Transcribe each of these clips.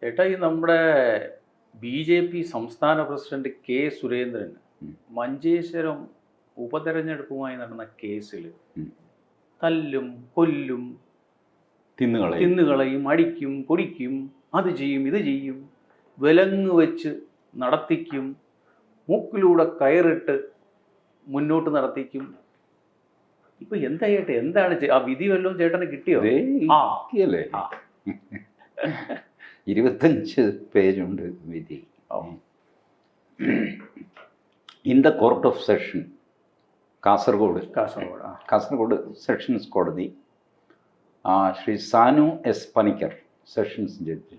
ചേട്ടാ, ഈ നമ്മുടെ BJP സംസ്ഥാന പ്രസിഡന്റ് കെ സുരേന്ദ്രൻ മഞ്ചേശ്വരം ഉപതെരഞ്ഞെടുപ്പുമായി നടന്ന കേസിൽ തല്ലും കൊല്ലും തിന്നുകളയും അടിക്കും പൊടിക്കും, അത് ചെയ്യും ഇത് ചെയ്യും, വിലങ്ങ് വെച്ച് നടത്തിക്കും, മൂക്കിലൂടെ കയറിട്ട് മുന്നോട്ട് നടത്തിക്കും. ഇപ്പൊ എന്താ ചേട്ടാ, എന്താണ് ആ വിധി വല്ലതും ചേട്ടന് കിട്ടിയോ? അല്ലേ 25 പേജുണ്ട് വിധി. In the court of session Kasaragod sessions കോടതി, ശ്രീ സാനു എസ് പണിക്കർ സെഷൻസ് ജഡ്ജി,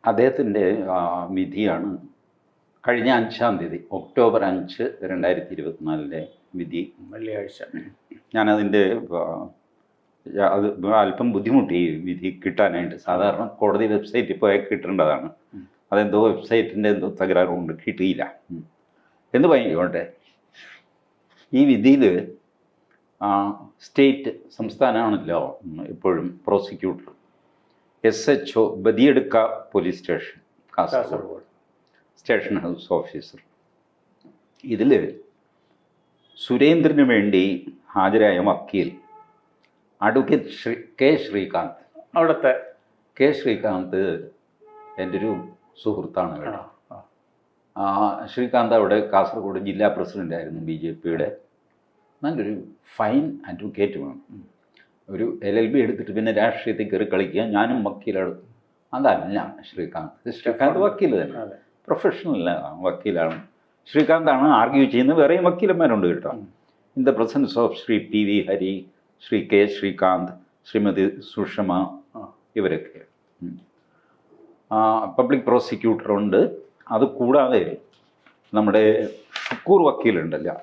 അദ്ദേഹത്തിൻ്റെ വിധിയാണ് കഴിഞ്ഞ 5-ാം തീയതി ഒക്ടോബർ 5, 2024 വിധി. വെള്ളിയാഴ്ച. ഞാനതിൻ്റെ അത് അല്പം ബുദ്ധിമുട്ടി വിധി കിട്ടാനായിട്ട്. സാധാരണ കോടതി വെബ്സൈറ്റിൽ പോയാൽ കിട്ടേണ്ടതാണ്. അതെന്തോ വെബ്സൈറ്റിൻ്റെ എന്തോ തകരാറ് കൊണ്ട് കിട്ടിയില്ല. എന്ത് ഭയങ്കോട്ടെ, ഈ വിധിയിൽ സ്റ്റേറ്റ് സംസ്ഥാനമാണല്ലോ എപ്പോഴും prosecutor, SHO Badiyadka police station Kasaragod station house officer, ഇതിൽ സുരേന്ദ്രന് വേണ്ടി ഹാജരായ വക്കീൽ അഡ്വക്കേറ്റ് കെ ശ്രീകാന്ത്. അവിടുത്തെ കെ ശ്രീകാന്ത് എൻ്റെ ഒരു സുഹൃത്താണ് കേട്ടോ. ശ്രീകാന്ത് അവിടെ കാസർഗോഡ് ജില്ലാ പ്രസിഡൻ്റായിരുന്നു BJPയുടെ. നല്ലൊരു ഫൈൻ അഡ്വക്കേറ്റ് വേണം. ഒരു LLB എടുത്തിട്ട് പിന്നെ രാഷ്ട്രീയത്തിൽ കയറി കളിക്കുക, ഞാനും വക്കീലാണ്, അതല്ല ശ്രീകാന്ത്. ശ്രീകാന്ത് വക്കീൽ തന്നെ, പ്രൊഫഷണൽ വക്കീലാണ്. ശ്രീകാന്താണ് ആർഗ്യൂ ചെയ്യുന്നത്. വേറെയും വക്കീലന്മാരുണ്ട് കേട്ടോ. In the presence of Shri PV Hari, Shri K Sreekanth, Shrimati Sushama, ഇവരൊക്കെ. പബ്ലിക് പ്രോസിക്യൂട്ടറുണ്ട്. അത് കൂടാതെ നമ്മുടെ ഷുക്കൂർ വക്കീലുണ്ടല്ലോ,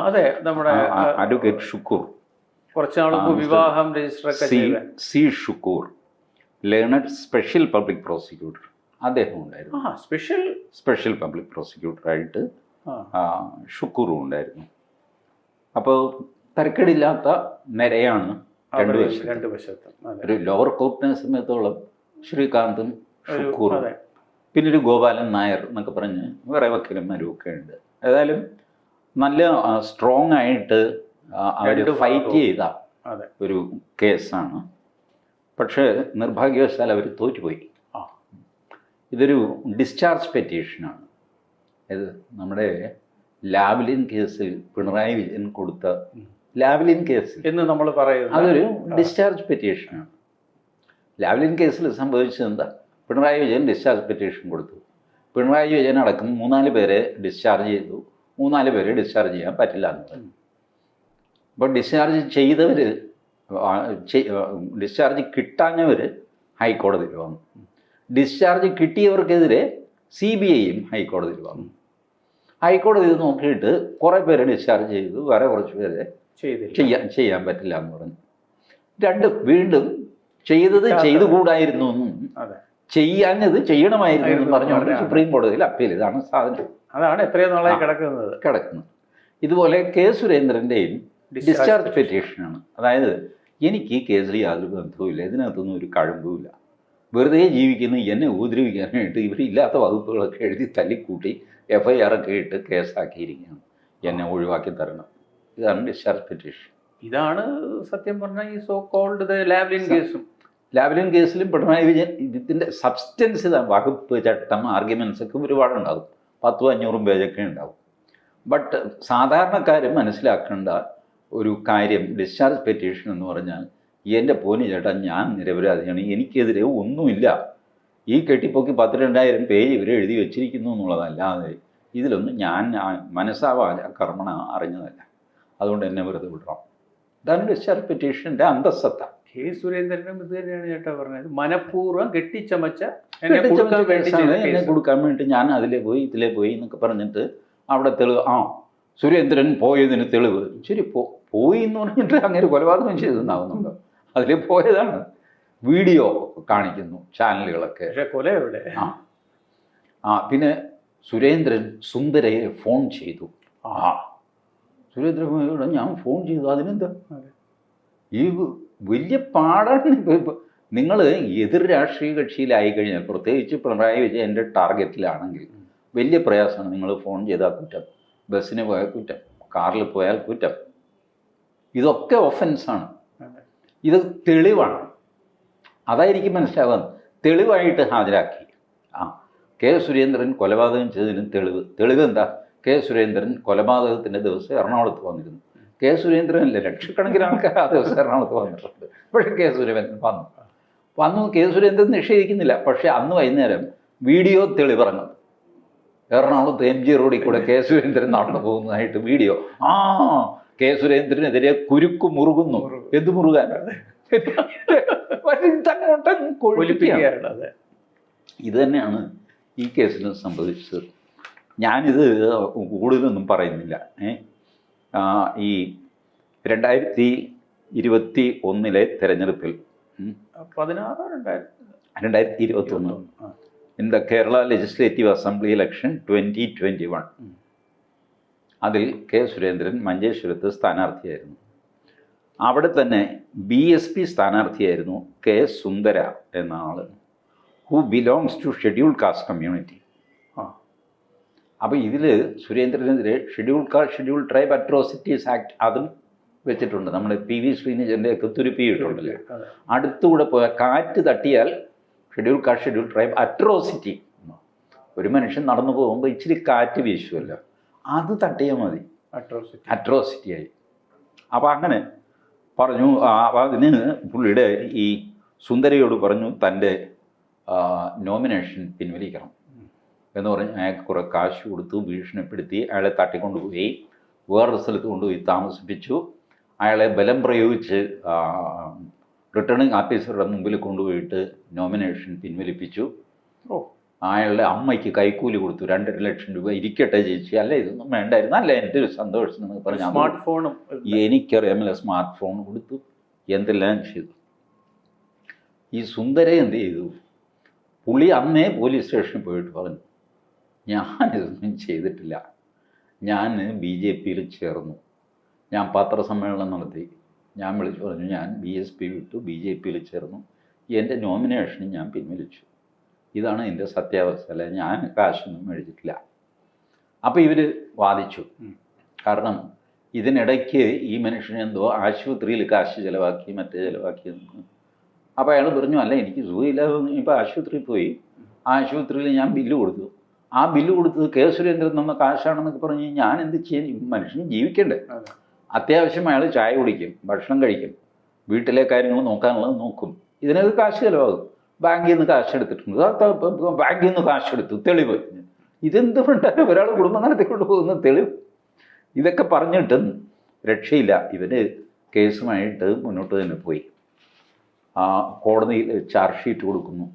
അതെ, നമ്മുടെ അഡ്വക്കേറ്റ് ഷുക്കൂർ, കുറച്ചാൾക്ക് വിവാഹം register C Shukkur, learned special public prosecutor, അദ്ദേഹം ഉണ്ടായിരുന്നു. സ്പെഷ്യൽ പബ്ലിക് പ്രോസിക്യൂട്ടറായിട്ട് ഷുക്കൂറും ഉണ്ടായിരുന്നു. അപ്പോൾ തരക്കേടില്ലാത്ത നിരയാണ് രണ്ട് വശത്തും. ഒരു ലോവർ കോർട്ടിനെ സമയത്തോളം ശ്രീകാന്തും ഷുക്കൂറും, പിന്നെ ഒരു ഗോപാലൻ നായർ എന്നൊക്കെ പറഞ്ഞ് വേറെ വക്കീലന്മാരും ഒക്കെ ഉണ്ട്. ഏതായാലും നല്ല സ്ട്രോങ് ആയിട്ട് അവർ ഫൈറ്റ് ചെയ്ത ഒരു കേസാണ്. പക്ഷേ നിർഭാഗ്യവശാൽ അവർ തോറ്റുപോയി. ഇതൊരു ഡിസ്ചാർജ് പെറ്റീഷനാണ്. ഇത് നമ്മുടെ ലാവ്ലിൻ കേസിൽ പിണറായി വിജയൻ കൊടുത്ത ലാവ്ലിൻ കേസിൽ എന്ന് നമ്മൾ പറയുന്നത് അതൊരു ഡിസ്ചാർജ് പെറ്റീഷനാണ്. ലാവ്ലിൻ കേസിൽ സംഭവിച്ചത് എന്താ? പിണറായി വിജയൻ ഡിസ്ചാർജ് പെറ്റീഷൻ കൊടുത്തു. പിണറായി വിജയൻ അടക്കം 3-4 പേരെ ഡിസ്ചാർജ് ചെയ്തു. 3-4 പേരെ ഡിസ്ചാർജ് ചെയ്യാൻ പറ്റില്ല എന്ന് പറഞ്ഞു. അപ്പോൾ ഡിസ്ചാർജ് ചെയ്തവർ, ഡിസ്ചാർജ് കിട്ടാഞ്ഞവർ ഹൈക്കോടതിയിൽ വന്നു. ഡിസ്ചാർജ് കിട്ടിയവർക്കെതിരെ CBIയും ഹൈക്കോടതിയിൽ വന്നു. ഹൈക്കോടതി ഇത് നോക്കിയിട്ട് കുറേ പേരെ ഡിസ്ചാർജ് ചെയ്തു, വേറെ കുറച്ച് പേരെ ചെയ്യാൻ പറ്റില്ല എന്ന് പറഞ്ഞു. വീണ്ടും ചെയ്തത് ചെയ്തുകൂടായിരുന്നു എന്നും ചെയ്യാഞ്ഞത് ചെയ്യണമായിരുന്നു എന്നും പറഞ്ഞുകൊണ്ട് സുപ്രീം കോടതിയിൽ അപ്പീൽ. ഇതാണ് സാധനം. അതാണ് എത്രയും നാളായി കിടക്കുന്നത്. ഇതുപോലെ കെ സുരേന്ദ്രൻ്റെയും ഡിസ്ചാർജ് പെറ്റീഷനാണ്. അതായത് എനിക്ക് ഈ കേസിൽ യാതൊരു ബന്ധവുമില്ല, ഇതിനകത്തൊന്നും ഒരു കഴമ്പുമില്ല, വെറുതെ ജീവിക്കുന്ന എന്നെ ഉപദ്രവിക്കാനായിട്ട് ഇവരില്ലാത്ത വകുപ്പുകളൊക്കെ എഴുതി തല്ലിക്കൂട്ടി FIR ഒക്കെ ഇട്ട് കേസാക്കിയിരിക്കുകയാണ്, എന്നെ ഒഴിവാക്കി തരണം. ഇതാണ് ഡിസ്ചാർജ് പെറ്റീഷൻ. ഇതാണ് സത്യം പറഞ്ഞാൽ ഈ സോ കോൾഡ് ലാവ്ലിൻ കേസിലും പിണറായി വിജയൻ ഇതിൻ്റെ സബ്സ്റ്റൻസ്, വകുപ്പ്, ചട്ടം, ആർഗ്യുമെൻസ് ഒക്കെ ഒരുപാടുണ്ടാകും. 10-500 പേജൊക്കെ ഉണ്ടാവും. ബട്ട് സാധാരണക്കാർ മനസ്സിലാക്കേണ്ട ഒരു കാര്യം, ഡിസ്ചാർജ് പെറ്റീഷൻ എന്ന് പറഞ്ഞാൽ, എൻ്റെ പോനി ചേട്ടാ, ഞാൻ നിരപരാധിയാണ്, എനിക്കെതിരെ ഒന്നുമില്ല, ഈ കെട്ടിപ്പൊക്കി 10,000-2000 പേജ് ഇവർ എഴുതി വെച്ചിരിക്കുന്നു എന്നുള്ളതല്ലാതെ ഇതിലൊന്നും ഞാൻ മനസ്സാവാൻ കർമ്മണ അറിഞ്ഞതല്ല, അതുകൊണ്ട് എന്നെ വെറുതെ വിടണം. ഇതാണ് ഡിസ്ചാർജ് പെറ്റീഷൻ്റെ അന്തസ്സത്ത. കെ സുരേന്ദ്രനും ഇത് തന്നെയാണ് ചേട്ടാ പറഞ്ഞത്. മനഃപൂർവ്വം കെട്ടിച്ചമച്ച എന്നെ കൊടുക്കാൻ വേണ്ടി ഞാൻ അതിലേ പോയി ഇതിലേ പോയി എന്നൊക്കെ പറഞ്ഞിട്ട് അവിടെ തെളിവ്, സുരേന്ദ്രൻ പോയതിന് തെളിവ്, ശരി പോയി എന്ന് പറഞ്ഞിട്ട് അങ്ങനെ കൊലപാതകം ചെയ്തെന്നാവുന്നുണ്ടോ? അതിൽ പോയതാണ്. വീഡിയോ കാണിക്കുന്നു ചാനലുകളൊക്കെ. കൊല എവിടെ? പിന്നെ സുരേന്ദ്രൻ സുന്ദരയെ ഫോൺ ചെയ്തു. സുരേന്ദ്രൻ ഞാൻ ഫോൺ ചെയ്തു, അതിനെന്താ? ഈ വലിയ പാടാണ്. നിങ്ങൾ എതിർ രാഷ്ട്രീയ കക്ഷിയിലായി കഴിഞ്ഞാൽ, പ്രത്യേകിച്ച് പിണറായി വിജയൻ്റെ ടാർഗറ്റിലാണെങ്കിൽ വലിയ പ്രയാസമാണ്. നിങ്ങൾ ഫോൺ ചെയ്താൽ കുറ്റം, ബസ്സിന് പോയാൽ കുറ്റം, കാറിൽ പോയാൽ കുറ്റം, ഇതൊക്കെ ഒഫൻസാണ്. ഇത് തെളിവാണ്. അതായിരിക്കും മനസ്സിലാവുന്നത്. തെളിവായിട്ട് ഹാജരാക്കി. കെ സുരേന്ദ്രൻ കൊലപാതകം ചെയ്തതിന് തെളിവ് എന്താ? കെ സുരേന്ദ്രൻ കൊലപാതകത്തിൻ്റെ ദിവസം എറണാകുളത്ത് വന്നിരുന്നു. കെ സുരേന്ദ്രനല്ലേ, ലക്ഷക്കണക്കിന് ആൾക്കാർ ആ ദിവസം എറണാകുളത്ത് വന്നിട്ടുണ്ട്. പക്ഷേ കെ സുരേന്ദ്രൻ വന്നു കെ സുരേന്ദ്രൻ നിഷേധിക്കുന്നില്ല. പക്ഷേ അന്ന് വൈകുന്നേരം വീഡിയോ തെളിവിറങ്ങും. എറണാകുളത്ത് MG റോഡിൽ കൂടെ കെ സുരേന്ദ്രൻ നടന്നു പോകുന്നതായിട്ട് വീഡിയോ. കെ സുരേന്ദ്രനെതിരെ കുരുക്കു മുറുകുന്നു. എന്ത് മുറുകാൻ? ഇത് തന്നെയാണ് ഈ കേസിന് സംഭവിച്ചത്. ഞാനിത് കൂടുതലൊന്നും പറയുന്നില്ല. ഈ 2021 തെരഞ്ഞെടുപ്പിൽ 2021 in the Kerala legislative assembly election 2021 അതിൽ കെ സുരേന്ദ്രൻ മഞ്ചേശ്വരത്ത് സ്ഥാനാർത്ഥിയായിരുന്നു. അവിടെ തന്നെ BSP സ്ഥാനാർത്ഥിയായിരുന്നു കെ സുന്ദര എന്ന ആൾ, who belongs to scheduled caste community. അപ്പോൾ ഇതിൽ സുരേന്ദ്രനെതിരെ ഷെഡ്യൂൾഡ് ട്രൈബ് അട്രോസിറ്റീസ് ആക്ട് അതും വെച്ചിട്ടുണ്ട്. നമ്മൾ PV ശ്രീനിജൻ്റെ ഒക്കെ തുരുപ്പിയിട്ടുണ്ടല്ലോ. അടുത്തുകൂടെ പോയാൽ കാറ്റ് തട്ടിയാൽ ഷെഡ്യൂൾഡ് ട്രൈബ് അട്രോസിറ്റി. ഒരു മനുഷ്യൻ നടന്നു പോകുമ്പോൾ ഇച്ചിരി കാറ്റ് വീശുമല്ലോ, അത് തട്ടിയാൽ മതി, അട്രോസിറ്റിയായി. അപ്പോൾ അങ്ങനെ പറഞ്ഞു. അതിന് പുള്ളിയുടെ ഈ സുന്ദരയോട് പറഞ്ഞു തൻ്റെ നോമിനേഷൻ പിൻവലിക്കണം എന്ന് പറഞ്ഞ് അയാൾക്ക് കുറേ കാശ് കൊടുത്തു, ഭീഷണിപ്പെടുത്തി, അയാളെ തട്ടിക്കൊണ്ടുപോയി വേറൊരു സ്ഥലത്ത് കൊണ്ടുപോയി താമസിപ്പിച്ചു. അയാളെ ബലം പ്രയോഗിച്ച് റിട്ടേണിംഗ് ഓഫീസറുടെ മുമ്പിൽ കൊണ്ടുപോയിട്ട് നോമിനേഷൻ പിൻവലിപ്പിച്ചു. അയാളുടെ അമ്മയ്ക്ക് കൈക്കൂലി കൊടുത്തു, 2.5 ലക്ഷം രൂപ. ഇരിക്കട്ടെ ചേച്ചി, അല്ല ഇതൊന്നും വേണ്ടായിരുന്നു, അല്ല എൻ്റെ ഒരു സന്തോഷം എന്ന് പറഞ്ഞു. സ്മാർട്ട് ഫോണും എനിക്കറിയാമല്ല, സ്മാർട്ട് ഫോൺ കൊടുത്തു, എന്തെല്ലാം ചെയ്തു. ഈ സുന്ദര എന്ത് ചെയ്തു? പുള്ളി അന്നേ പോലീസ് സ്റ്റേഷനിൽ പോയിട്ട് പറഞ്ഞു, ഞാനിതൊന്നും ചെയ്തിട്ടില്ല, ഞാൻ BJPയിൽ ചേർന്നു, ഞാൻ പത്രസമ്മേളനം നടത്തി, ഞാൻ വിളിച്ചു പറഞ്ഞു ഞാൻ BSP വിട്ടു, BJPയിൽ ചേർന്നു, എൻ്റെ നോമിനേഷൻ ഞാൻ പിൻവലിച്ചു, ഇതാണ് എൻ്റെ സത്യാവസ്ഥ, അല്ല ഞാൻ കാശൊന്നും മേടിച്ചിട്ടില്ല. അപ്പോൾ ഇവർ വാദിച്ചു. കാരണം ഇതിനിടയ്ക്ക് ഈ മനുഷ്യനെന്തോ ആശുപത്രിയിൽ കാശ് ചിലവാക്കി, മറ്റേ ചിലവാക്കി. അപ്പോൾ അയാൾ പറഞ്ഞു, അല്ല എനിക്ക് സുഖമില്ലാതെ ഇപ്പോൾ ആശുപത്രിയിൽ പോയി, ആശുപത്രിയിൽ ഞാൻ ബില്ല് കൊടുത്തു, ആ ബില്ല് കൊടുത്തത് കെ സുരേന്ദ്രൻ തന്ന കാശാണെന്നൊക്കെ പറഞ്ഞ് ഞാൻ എന്ത് ചെയ്യാൻ? മനുഷ്യന് ജീവിക്കണ്ടേ? അത്യാവശ്യം അയാൾ ചായ കുടിക്കും, ഭക്ഷണം കഴിക്കും, വീട്ടിലെ കാര്യങ്ങൾ നോക്കാനുള്ളത് നോക്കും, ഇതിനൊക്കെ കാശ് ചിലവാകും. ബാങ്കിൽ നിന്ന് കാശ് എടുത്തിട്ടുണ്ട്, ബാങ്കിൽ നിന്ന് കാശെടുത്തു, തെളിവ്. ഇതെന്തുകൊണ്ടാണ് ഒരാൾ കുടുംബം നടത്തിക്കൊണ്ട് പോകുന്ന തെളിവ്? ഇതൊക്കെ പറഞ്ഞിട്ടും രക്ഷയില്ല. ഇവർ കേസുമായിട്ട് മുന്നോട്ട് തന്നെ പോയി. കോടതിയിൽ ചാർജ് ഷീറ്റ് കൊടുക്കുന്നു.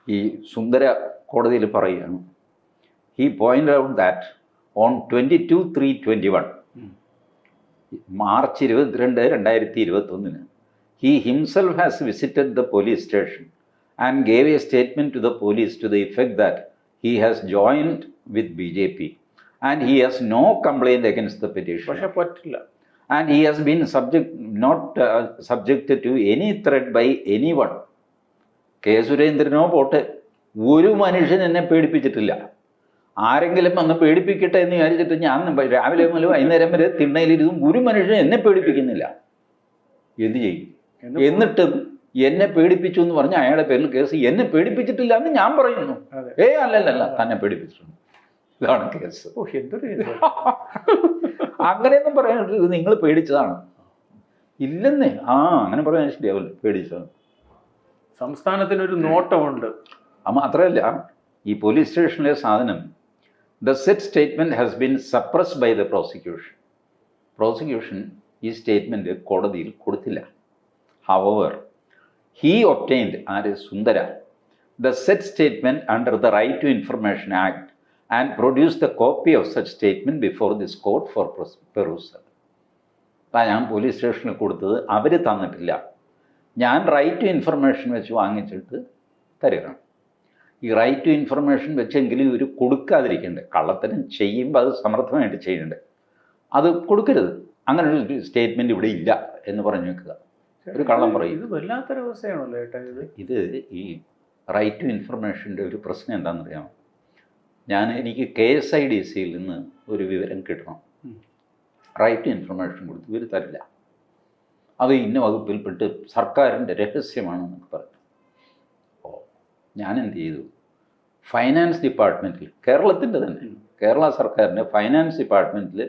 ഈ സുന്ദര കോടതിയിൽ പറയുകയാണ്, he point out that on 22/3/21 March 22, 2021 he himself has visited the police station and gave a statement to the police to the effect that he has joined with BJP and he has no complaint against the petition. പക്ഷേ പറ്റില്ല. And he has been subjected to any threat by anyone. K സുരേന്ദ്രനോ പോട്ടെ, ഒരു മനുഷ്യൻ എന്നെ പേടിപ്പിച്ചിട്ടില്ല. ആരെങ്കിലും വന്ന് പേടിപ്പിക്കട്ടെ എന്ന് വിചാരിച്ചിട്ട് ഞാൻ രാവിലെ മുതൽ വൈകുന്നേരം വരെ തിണ്ണയിലിരുന്നും ഒരു മനുഷ്യൻ എന്നെ പേടിപ്പിക്കുന്നില്ല. എന്ത് ചെയ്യും? എന്നിട്ടും എന്നെ പേടിപ്പിച്ചു എന്ന് പറഞ്ഞ് അയാളുടെ പേരിൽ കേസ്. എന്നെ പേടിപ്പിച്ചിട്ടില്ല എന്ന് ഞാൻ പറയുന്നു. അല്ലല്ല, തന്നെ പേടിപ്പിച്ചിട്ടുണ്ട്, ഇതാണ് കേസ്. അങ്ങനെയൊന്നും പറയാനില്ല, ഇത് നിങ്ങൾ പേടിച്ചതാണ്. ഇല്ലെന്നേ, അങ്ങനെ പറയാൻ ശരിയാവില്ല, പേടിച്ചതാണ്. സംസ്ഥാനത്തിനൊരു നോട്ടമുണ്ട്. മാത്രമല്ല, ഈ പോലീസ് സ്റ്റേഷനിലെ സാധനം, the said statement has been suppressed by the prosecution ഈ സ്റ്റേറ്റ്മെൻറ്റ് കോടതിയിൽ കൊടുത്തില്ല. ഹവർ ഹീ ഒബ്റ്റെയിൻഡ്, ആര്? Sundara, the said statement under the right to information act and produce the copy of such statement before this court for perusal. ഞാൻ police സ്റ്റേഷനിൽ കൊടുത്തത് അവർ തന്നിട്ടില്ല, ഞാൻ right to information വെച്ച് വാങ്ങിച്ചിട്ട് തരികയാണ്. ഈ റൈറ്റ് ടു ഇൻഫർമേഷൻ വെച്ചെങ്കിലും ഇവർ കൊടുക്കാതിരിക്കണ്ടേ? കള്ളത്തരം ചെയ്യുമ്പോൾ അത് സമർത്ഥമായിട്ട് ചെയ്യണ്ടേ? അത് കൊടുക്കരുത്. അങ്ങനെ ഒരു സ്റ്റേറ്റ്മെൻറ്റ് ഇവിടെ ഇല്ല എന്ന് പറഞ്ഞു വെക്കുക. ഒരു കള്ളം പറയും. ഇത് വല്ലാത്തൊരു അവസ്ഥയാണല്ലോ ഏട്ടാ ഇത്. ഇത് ഈ റൈറ്റ് ടു ഇൻഫർമേഷൻ്റെ ഒരു പ്രശ്നം എന്താണെന്നറിയാമോ? എനിക്ക് KSIDCയിൽ നിന്ന് ഒരു വിവരം കിട്ടണം, റൈറ്റ് ടു ഇൻഫർമേഷൻ കൊടുത്ത് ഇവർ തരില്ല. അത് ഇന്ന വകുപ്പിൽപ്പെട്ട് സർക്കാരിൻ്റെ രഹസ്യമാണെന്നൊക്കെ പറഞ്ഞു. അപ്പോൾ ഞാൻ എന്ത് ചെയ്തു, ഫൈനാൻസ് ഡിപ്പാർട്ട്മെൻറ്റിൽ, കേരളത്തിൻ്റെ തന്നെ കേരള സർക്കാരിൻ്റെ ഫൈനാൻസ് ഡിപ്പാർട്ട്മെൻറ്റിൽ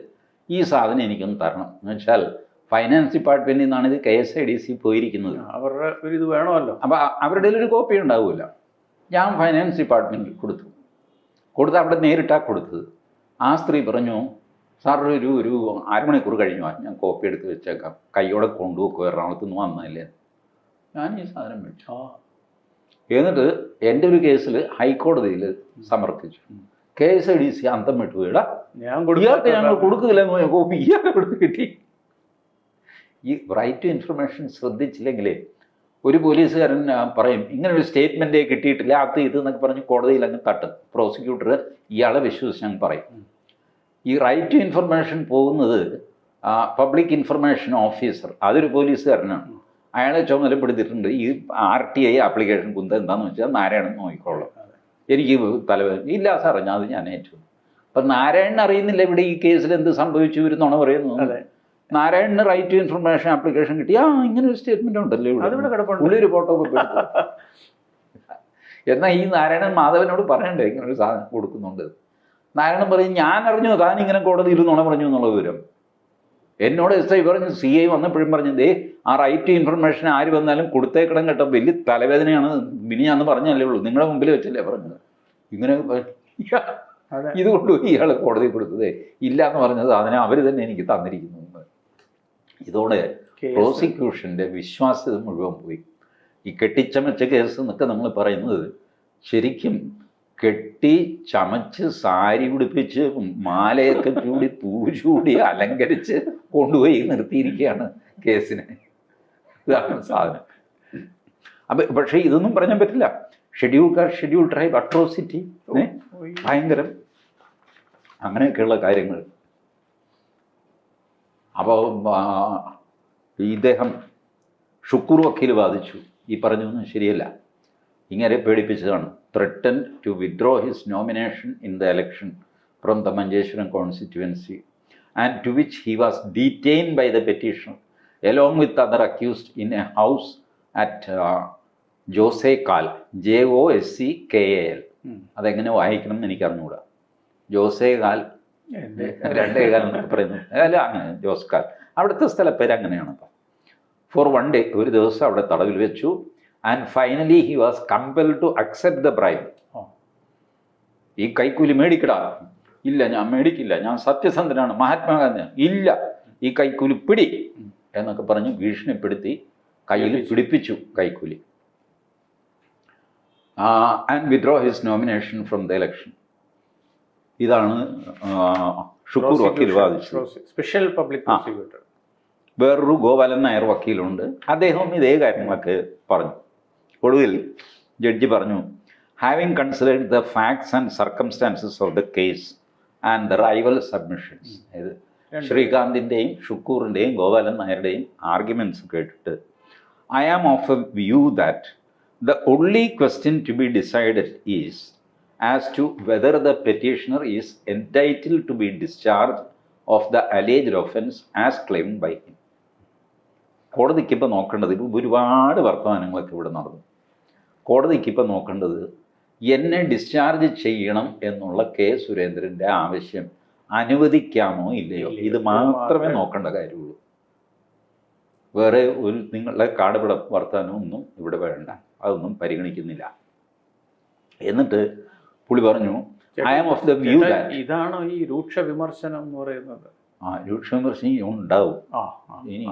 ഈ സാധനം എനിക്കൊന്ന് തരണം എന്ന് വെച്ചാൽ, ഫൈനാൻസ് ഡിപ്പാർട്ട്മെൻറ്റിൽ നിന്നാണ് ഇത് KSIDC പോയിരിക്കുന്നത്. അവരുടെ ഒരു ഇത് വേണമല്ലോ. അപ്പോൾ അവരുടെ ഒരു കോപ്പി ഉണ്ടാവില്ല. ഞാൻ ഫൈനാൻസ് ഡിപ്പാർട്ട്മെൻറ്റിൽ കൊടുത്ത് അവിടെ നേരിട്ടാണ് കൊടുത്തത്. ആ സ്ത്രീ പറഞ്ഞു, സാർ ഒരു അരമണിക്കൂർ കഴിഞ്ഞു ഞാൻ കോപ്പി എടുത്ത് വെച്ചേക്കാം, കൈയോടെ കൊണ്ടുപോക്കും, എറണാകുളത്ത് നിന്ന് വന്നതല്ലേ. ഞാൻ ഈ സാധനം മേടിച്ചു. എന്നിട്ട് എൻ്റെ ഒരു കേസിൽ ഹൈക്കോടതിയിൽ സമർപ്പിച്ചു. KSIDC അന്തം വിട്ടു, വീടാ ഇയാൾക്ക് ഞങ്ങൾ കൊടുക്കില്ലെന്ന് കോപ്പി ഇയാൾക്ക് കൊടുത്ത് കിട്ടി. ഈ റൈറ്റ് ടു ഇൻഫർമേഷൻ ശ്രദ്ധിച്ചില്ലെങ്കിലേ ഒരു പോലീസുകാരൻ പറയും ഇങ്ങനെ ഒരു സ്റ്റേറ്റ്മെൻറ്റേ കിട്ടിയിട്ടില്ല, അത് ഇത് എന്നൊക്കെ പറഞ്ഞ് കോടതിയിൽ അങ്ങ് തട്ടും. പ്രോസിക്യൂട്ടർ ഇയാളെ വിശ്വസിച്ച് അങ്ങ് പറയും. ഈ റൈറ്റ് ടു ഇൻഫർമേഷൻ പോകുന്നത് പബ്ലിക് ഇൻഫർമേഷൻ ഓഫീസർ, അതൊരു പോലീസുകാരനാണ്. അയാളെ ചുമതലപ്പെടുത്തിയിട്ടുണ്ട് ഈ RTI ആപ്ലിക്കേഷൻ കുന്ത എന്താണെന്ന് വെച്ചാൽ നാരായണൻ നോക്കിക്കോളാം, എനിക്ക് തലവേദന ഇല്ല സാറേ, ഞാൻ ഏറ്റു. അപ്പം നാരായണൻ അറിയുന്നില്ല ഇവിടെ ഈ കേസിൽ എന്ത് സംഭവിച്ചു വരുന്നാണ് പറയുന്നത്. നാരായണന് റൈറ്റ് ടു ഇൻഫർമേഷൻ ആപ്ലിക്കേഷൻ കിട്ടി, ഇങ്ങനെ ഒരു സ്റ്റേറ്റ്മെന്റ് ഉണ്ടല്ലോ ഉള്ളൊരു ഫോട്ടോ ഒക്കെ എടുത്തു. എന്നാൽ ഈ നാരായണൻ മാധവനോട് പറയണ്ടേ ഇങ്ങനെ ഒരു സാധനം കൊടുക്കുന്നുണ്ട്. നാരായണൻ പറയും ഞാൻ അറിഞ്ഞു താൻ ഇങ്ങനെ കോടതിയിൽ നുണ പറഞ്ഞു എന്നുള്ള വിവരം. എന്നോട് SI പറഞ്ഞു, CI വന്നപ്പോഴും പറഞ്ഞു, ആ റൈറ്റ് ടു ഇൻഫർമേഷൻ ആര് വന്നാലും കൊടുത്തേക്കണം കേട്ടോ, വലിയ തലവേദനയാണ്, മിനിഞ്ഞാന്ന് പറഞ്ഞല്ലേ ഉള്ളൂ, നിങ്ങളുടെ മുമ്പിൽ വെച്ചല്ലേ പറഞ്ഞത്. ഇങ്ങനെ ഇത് കൊണ്ടുപോയി ഇയാൾ കോടതി കൊടുത്തതേ ഇല്ല എന്ന് പറഞ്ഞത് അതിനെ അവർ തന്നെ എനിക്ക് തന്നിരിക്കുന്നു. ഇതോടെ പ്രോസിക്യൂഷൻ്റെ വിശ്വാസ്യത മുഴുവൻ പോയി. ഈ കെട്ടിച്ചമച്ച കേസ് എന്നൊക്കെ നമ്മൾ പറയുന്നത് ശരിക്കും കെട്ടി ചമച്ച് സാരി ഉടുപ്പിച്ച് മാലയൊക്കെ ചൂടി പൂ ചൂടി അലങ്കരിച്ച് കൊണ്ടുപോയി നിർത്തിയിരിക്കുകയാണ് കേസിനെ. ഇതാണ് സാധനം. പക്ഷേ ഇതൊന്നും പറയാൻ പറ്റില്ല. ഷെഡ്യൂൾ ട്രൈബ് അട്രോസിറ്റി, ഭയങ്കരം, അങ്ങനെയൊക്കെയുള്ള കാര്യങ്ങൾ. അപ്പോൾ ഇദ്ദേഹം ഷുക്കൂർ വക്കീൽ വാദിച്ചു, ഈ പറഞ്ഞൊന്നും ശരിയല്ല, ഇങ്ങനെ പേടിപ്പിച്ചതാണ്. Threaten to withdraw his nomination in the election from the Manjeshwaram constituency and to which he was detained by the petitioner along with other accused in a house at Josekal, JOSCKAL. അതെങ്ങനെ വായിക്കണം എന്ന് എനിക്ക് അറിഞ്ഞുകൂടാ. ജോസേകാൽ, രണ്ടേകാൽ എന്നൊക്കെ പറയുന്നു, അല്ല അങ്ങനെ ജോസ്കാൽ, അവിടുത്തെ സ്ഥലപ്പേര് അങ്ങനെയാണ്. ഫോർ 1 day, ഒരു ദിവസം അവിടെ തടവിൽ വെച്ചു. And finally he was compelled to accept the bribe. ഈ കൈക്കൂലി മേടിക്കടാ, ഇല്ല ഞാൻ മേടിക്കില്ല, ഞാൻ സത്യസന്ധനാണ്, മഹാത്മാഗാന്ധി, ഇല്ല ഈ കൈക്കൂലി പിടി എന്നൊക്കെ പറഞ്ഞ് ഭീഷണിപ്പെടുത്തി കയ്യിൽ പിടിപ്പിച്ചു കൈക്കൂലി. And withdraw his nomination from the election. ഇതാണ് ഷുക്കൂർ വക്കീൽ വാദിച്ചത്. Special public prosecutor. വേറൊരു ഗോപാലൻ നായർ വക്കീലുണ്ട്, അദ്ദേഹവും ഇതേ കാര്യങ്ങളൊക്കെ പറഞ്ഞു. ഒടുവിൽ ജഡ്ജി പറഞ്ഞു, having considered the facts and circumstances of the case and the rival submissions, ഇത് ശ്രീകാന്തിൻ്റെയും ഷുക്കൂറിൻ്റെയും ഗോപാലൻ നായരുടെയും ആർഗ്യുമെൻറ്റ്സ് കേട്ടിട്ട്, I am of a view that the only question to be decided is as to whether the petitioner is entitled to be discharged of the alleged offence as claimed by him. കോടതിക്ക് ഇപ്പോൾ നോക്കേണ്ടത്, ഇപ്പോൾ ഒരുപാട് വർത്തമാനങ്ങളൊക്കെ ഇവിടെ നടന്നു. കോടതിക്ക് ഇപ്പോൾ നോക്കേണ്ടത് എന്നെ ഡിസ്ചാർജ് ചെയ്യണം എന്നുള്ള സുരേന്ദ്രൻ്റെ ആവശ്യം അനുവദിക്കാമോ ഇല്ലയോ, ഇത് മാത്രമേ നോക്കേണ്ട കാര്യമുള്ളൂ. വേറെ ഒരു നിങ്ങളുടെ കാടുപിട വർത്തമാനമൊന്നും ഇവിടെ വേണ്ട, അതൊന്നും പരിഗണിക്കുന്നില്ല. എന്നിട്ട് പുള്ളി പറഞ്ഞു, I am of the view that. ഇതാണോ ഈ രൂക്ഷ വിമർശനം എന്ന് പറയുന്നത്? രൂക്ഷ വിമർശനം ഉണ്ടാവും. ഇനി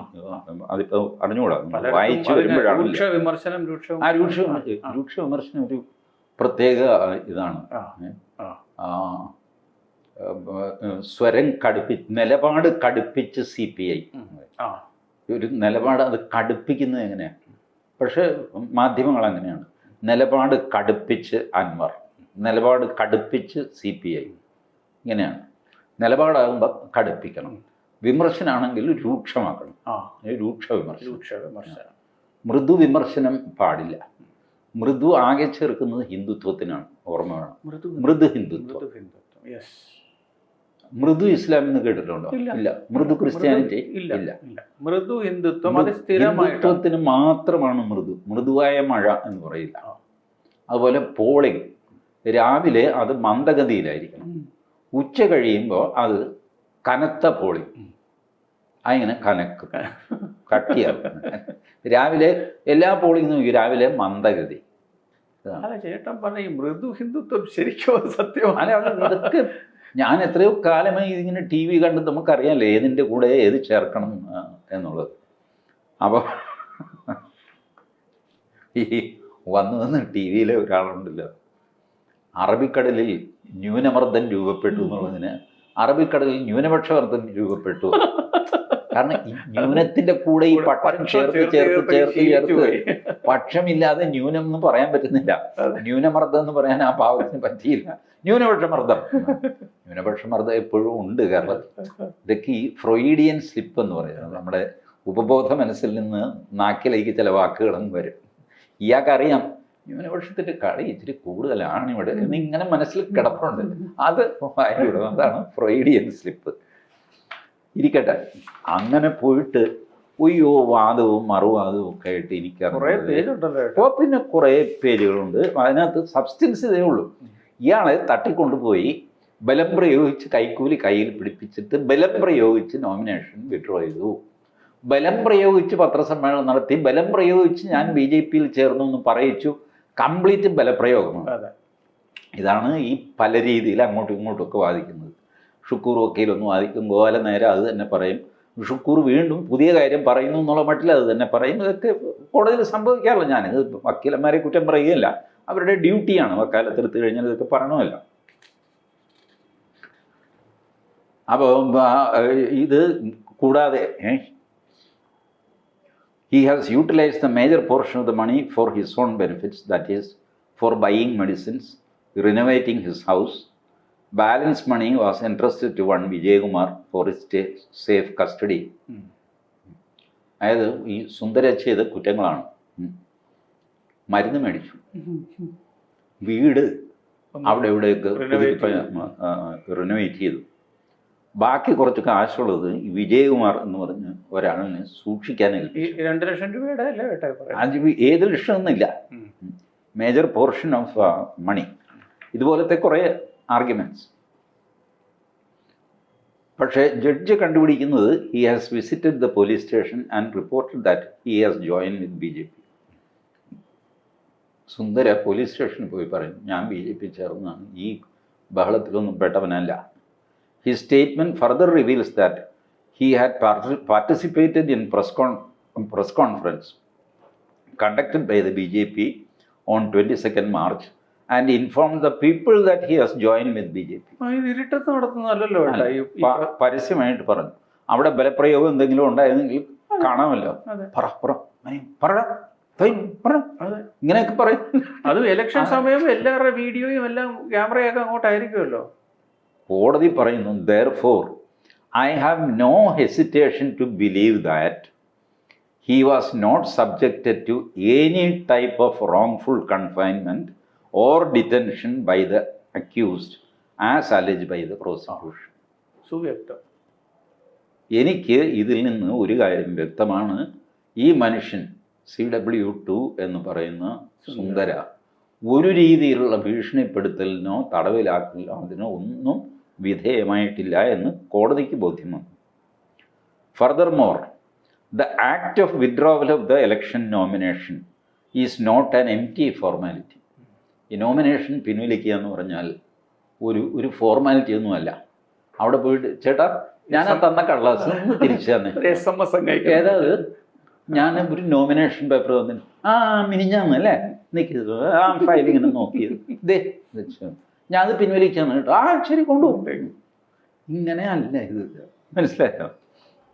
അതിപ്പോ അറിഞ്ഞുകൂടാ, വായിച്ചു വരുമ്പോഴാണ്. രൂക്ഷ വിമർശനം ഒരു പ്രത്യേക ഇതാണ്. സ്വരം നിലപാട് കടുപ്പിച്ച് CPI ഒരു നിലപാട് അത് കടുപ്പിക്കുന്നത് എങ്ങനെയാണ്? പക്ഷെ മാധ്യമങ്ങൾ അങ്ങനെയാണ്. നിലപാട് കടുപ്പിച്ച് അൻവർ, നിലപാട് കടുപ്പിച്ച് CPI, ഇങ്ങനെയാണ്. നിലപാടാകുമ്പോൾ കടുപ്പിക്കണം, വിമർശനാണെങ്കിൽ രൂക്ഷമാക്കണം. രൂക്ഷ വിമർശനം. മൃദു വിമർശനം പാടില്ല. മൃദു ആകെ ചേർക്കുന്നത് ഹിന്ദുത്വത്തിനാണ്, ഓർമ്മ വേണം. മൃദു ഹിന്ദുത്വം. മൃദു ഇസ്ലാം എന്ന് കേട്ടിട്ടുണ്ടോ? ഇല്ല. മൃദു ക്രിസ്ത്യാനിറ്റി ഇല്ല. മൃദു ഹിന്ദുത്വം ഹിന്ദുത്വത്തിന് മാത്രമാണ് മൃദുവായ മഴ എന്ന് പറയില്ല. അതുപോലെ പോളിംഗ് രാവിലെ അത് മന്ദഗതിയിലായിരിക്കണം, ഉച്ച കഴിയുമ്പോൾ അത് കനത്ത പോളിംഗ്, അങ്ങനെ കനക്കും, കട്ടിയാകും. രാവിലെ എല്ലാ പോളിംഗ് നോക്കി രാവിലെ മന്ദഗതി. ചേട്ടൻ പറഞ്ഞ ഈ മൃദു ഹിന്ദുത്വം ശരിക്കും സത്യമാണ്. ഇതൊക്കെ ഞാൻ എത്രയോ കാലമായി ഇതിങ്ങനെ ടി വി കണ്ട് നമുക്കറിയാമല്ലോ ഏതിൻ്റെ കൂടെ ഏത് ചേർക്കണം എന്നുള്ളത്. അപ്പോൾ ഈ വന്ന് ടി വിയിലെ ഒരാളുണ്ടല്ലോ, അറബിക്കടലിൽ ന്യൂനമർദ്ദം രൂപപ്പെട്ടു എന്നുള്ളതിന് അറബിക്കടലിൽ ന്യൂനപക്ഷമർദ്ദം രൂപപ്പെട്ടു. കാരണം ഈ ന്യൂനത്തിന്റെ കൂടെ ഈ പക്ഷം ചേർത്ത് പക്ഷമില്ലാതെ ന്യൂനം എന്ന് പറയാൻ പറ്റുന്നില്ല. ന്യൂനമർദ്ദം എന്ന് പറയാൻ ആ പാവത്തിന് പറ്റിയില്ല. ന്യൂനപക്ഷമർദ്ദം എപ്പോഴും ഉണ്ട് കേരളത്തിൽ. ഇതൊക്കെ ഈ ഫ്രോയിഡിയൻ സ്ലിപ്പ് എന്ന് പറയുന്നത്, നമ്മുടെ ഉപബോധ മനസ്സിൽ നിന്ന് നാക്കിലേക്ക് ചില വാക്കുകളും വരും. ഇയാൾക്കറിയാം ന്യൂനപക്ഷത്തിന്റെ കളി ഇച്ചിരി കൂടുതലാണ് ഇവിടെ എന്നിങ്ങനെ മനസ്സിൽ കിടപ്പുണ്ട്. അത് അതാണ് ഫ്രോയിഡിയൻ സ്ലിപ്പ്. ഇരിക്കട്ടെ, അങ്ങനെ പോയിട്ട് ഒയ്യോ വാദവും മറുവാദവും ഒക്കെ ആയിട്ട് എനിക്കറിയാം. പിന്നെ കുറേ പേജുകളുണ്ട്, അതിനകത്ത് സബ്സ്റ്റൻസ് ഇതേ ഉള്ളൂ. ഇയാളെ തട്ടിക്കൊണ്ടുപോയി ബലം പ്രയോഗിച്ച് കൈക്കൂലി കയ്യിൽ പിടിപ്പിച്ചിട്ട് ബലം പ്രയോഗിച്ച് നോമിനേഷൻ വിഡ്രോ ചെയ്തു, ബലം പ്രയോഗിച്ച് പത്രസമ്മേളനം നടത്തി, ബലം പ്രയോഗിച്ച് ഞാൻ BJP-യിൽ ചേർന്നു എന്ന് പറയിച്ചു. കംപ്ലീറ്റ് ബലപ്രയോഗമാണ്. ഇതാണ് ഈ പല രീതിയിൽ അങ്ങോട്ടും ഇങ്ങോട്ടും ഒക്കെ വാദിക്കുന്നത്. ഷുക്കൂർ വക്കീലൊന്ന് വാദിക്കും, ഗോപാല നേരെ അത് തന്നെ പറയും, ഷുക്കൂർ വീണ്ടും പുതിയ കാര്യം പറയുന്നു എന്നുള്ള മട്ടിൽ അത് തന്നെ പറയും. ഇതൊക്കെ കോടതിയിൽ സംഭവിക്കാറില്ല. ഞാനിത് വക്കീലന്മാരെ കുറ്റം പറയുകയല്ല, അവരുടെ ഡ്യൂട്ടിയാണ്. വക്കാലത്തെടുത്ത് കഴിഞ്ഞാൽ ഇതൊക്കെ പറയണമല്ലോ. അപ്പോൾ ഇത് കൂടാതെ he has utilized the major portion of the money for his own benefits, that is for buying medicines, renovating his house. Balance money was entrusted to one Vijay Kumar for his safe custody. അതായത് ഈ സുന്ദര ചെയ്ത കുറ്റങ്ങളാണ്. മരുന്ന് മേടിച്ചു, വീട് അവിടെ ഇവിടെയൊക്കെ renovate ചെയ്തു. ബാക്കി കുറച്ച് കാശുള്ളത് ഈ വിജയകുമാർ എന്ന് പറഞ്ഞ് ഒരാളിനെ സൂക്ഷിക്കാനില്ല. 2 ലക്ഷം രൂപയുടെ ഏത് ലക്ഷം എന്നില്ല, മേജർ പോർഷൻ ഓഫ് മണി. ഇതുപോലത്തെ കുറേ ആർഗ്യുമെന്റ്സ്. പക്ഷേ ജഡ്ജ് കണ്ടുപിടിക്കുന്നത് he has visited the police station and reported that he has join with BJP. Sundara police സ്റ്റേഷനിൽ പോയി പറയും, ഞാൻ BJP ചേർന്നാണ്, ഈ ബഹളത്തിലൊന്നും പെട്ടവനല്ല. His statement further reveals that he had participated in press conference conducted by the BJP on 22nd March and informed the people that he has joined with BJP. പരസ്യമായിട്ട് പറഞ്ഞു. അവിടെ ബലപ്രയോഗം എന്തെങ്കിലും ഉണ്ടായിരുന്നെങ്കിൽ കാണാമല്ലോ. ഇങ്ങനെയൊക്കെ പറയും. അത് ഇലക്ഷൻ സമയം എല്ലാവരുടെ വീഡിയോയും എല്ലാം ക്യാമറയൊക്കെ അങ്ങോട്ടായിരിക്കുമല്ലോ. കോടതി പറയുന്നു, therefore I have no hesitation to believe that he was not subjected to any type of wrongful confinement or detention by the accused as alleged by the prosecution. സുവ്യക്തം. എനിക്ക് ഇതിൽ നിന്ന് ഒരു കാര്യം വ്യക്തമാണ്, ഈ മനുഷ്യൻ CW2 എന്ന് പറയുന്ന സുന്ദര ഒരു രീതിയിലുള്ള ഭീഷണിപ്പെടുത്തലിനോ തടവിലാക്കില്ല, അതിനോ ഒന്നും വിധേയമായിട്ടില്ല എന്ന് കോടതിക്ക് ബോധ്യം വന്നു. Furthermore, the act of withdrawal of the election nomination is not an empty formality. ഈ നോമിനേഷൻ പിൻവലിക്കുക എന്ന് പറഞ്ഞാൽ ഒരു ഫോർമാലിറ്റി ഒന്നുമല്ല. അവിടെ പോയിട്ട് ചേട്ടാ ഞാൻ ആ തന്ന കള്ളാസ് തിരിച്ചു തന്നെ ഏതാത് ഞാൻ ഒരു നോമിനേഷൻ പേപ്പർ തന്നിട്ട് മിനിഞ്ഞാന്നല്ലേ നിൽക്കുന്നത് ആ ഫയൽ ഇങ്ങനെ നോക്കിയത് ഇതേ ഞാൻ അത് പിൻവലിക്കാന്ന് കേട്ടോ. ശരി കൊണ്ടുപോകും. ഇങ്ങനെ അല്ല ഇത്, മനസ്സിലായോ?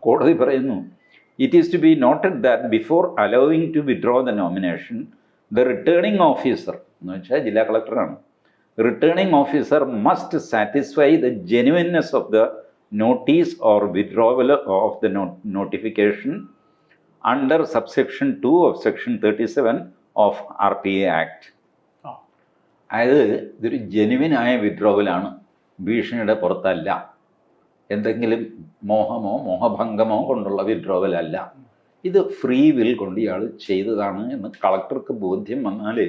കോടതി പറയുന്നു, it is to be noted that before allowing to withdraw the nomination the returning officer എന്ന് വെച്ചാൽ ജില്ലാ കളക്ടറാണ്, returning officer must satisfy the genuineness of the notice or withdrawal of the notification under subsection 2 of section 37 of RPA Act. അതായത് ഇതൊരു ജെനുവിനായ വിഡ്രോവലാണ്, ഭീഷണിയുടെ പുറത്തല്ല, എന്തെങ്കിലും മോഹമോ മോഹഭംഗമോ കൊണ്ടുള്ള വിഡ്രോവൽ അല്ല. ഇത് ഫ്രീ വിൽ കൊണ്ട് ഇയാൾ ചെയ്തതാണ് എന്ന് കളക്ടർക്ക് ബോധ്യം വന്നാൽ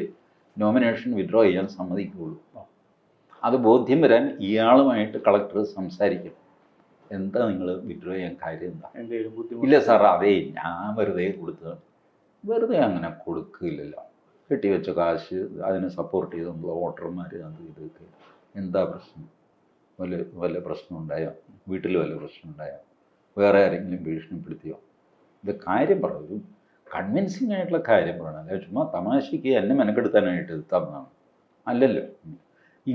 നോമിനേഷൻ വിഡ്രോ ചെയ്യാൻ സമ്മതിക്കുകയുള്ളൂ. അത് ബോധ്യം വരാൻ ഇയാളുമായിട്ട് കളക്ടർ സംസാരിക്കും. എന്താ നിങ്ങൾ വിഡ്രോ ചെയ്യാൻ കാര്യം എന്താ? ഇല്ല സാർ, അതേ ഞാൻ വെറുതെ കൊടുത്തതാണ്. വെറുതെ അങ്ങനെ കൊടുക്കില്ലല്ലോ, കെട്ടിവെച്ച കാശ്, അതിനെ സപ്പോർട്ട് ചെയ്തുള്ള വോട്ടർമാർ, അത് ഇതൊക്കെ. എന്താ പ്രശ്നം? വല്ല പ്രശ്നം ഉണ്ടായോ? വീട്ടിൽ വല്ല പ്രശ്നം ഉണ്ടായോ? വേറെ ആരെങ്കിലും ഭീഷണിപ്പെടുത്തിയോ? ഇത് കാര്യം പറയും, കൺവിൻസിങ് ആയിട്ടുള്ള കാര്യം പറയണം. അല്ലെ ചുമ്മാ തമാശയ്ക്ക് എന്നെ മെനക്കെടുത്താനായിട്ട് തന്നാണ് അല്ലല്ലോ.